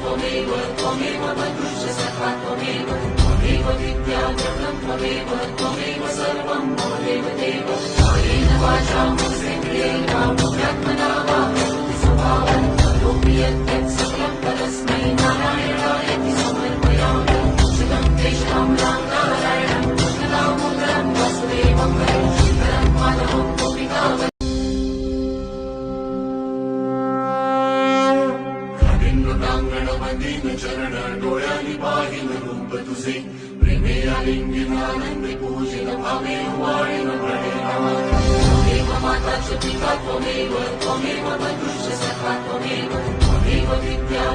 त्वमेव त्वमेव बन्धुश्च सखा त्वमेव त्वमेव विद्या जगतं त्वमेव त्वमेव सर्वं मम देवदेव कायेन वाचा मनसेन्द्रियैर्वा बुद्ध्यात्मना वा प्रकृति स्वभावं करोमि यत् सकलं परस्मै नारायणाय इति समर्पयामि शिवं तेषां राम नारायणं कृष्णदामोदरं वासुदेवं हरिं श्रीधरं माधवं गोपिकावल्लभं चरण डोळ्यांनी पाहिलं रूप तुझे प्रेमे आलिंगन आनंद पूजिन भावे वाळीन प्रणेनाथ त्वमेव माता च पिता त्वमेव त्वमेव बन्धुश्च सखा त्वमेव त्वमेव विद्या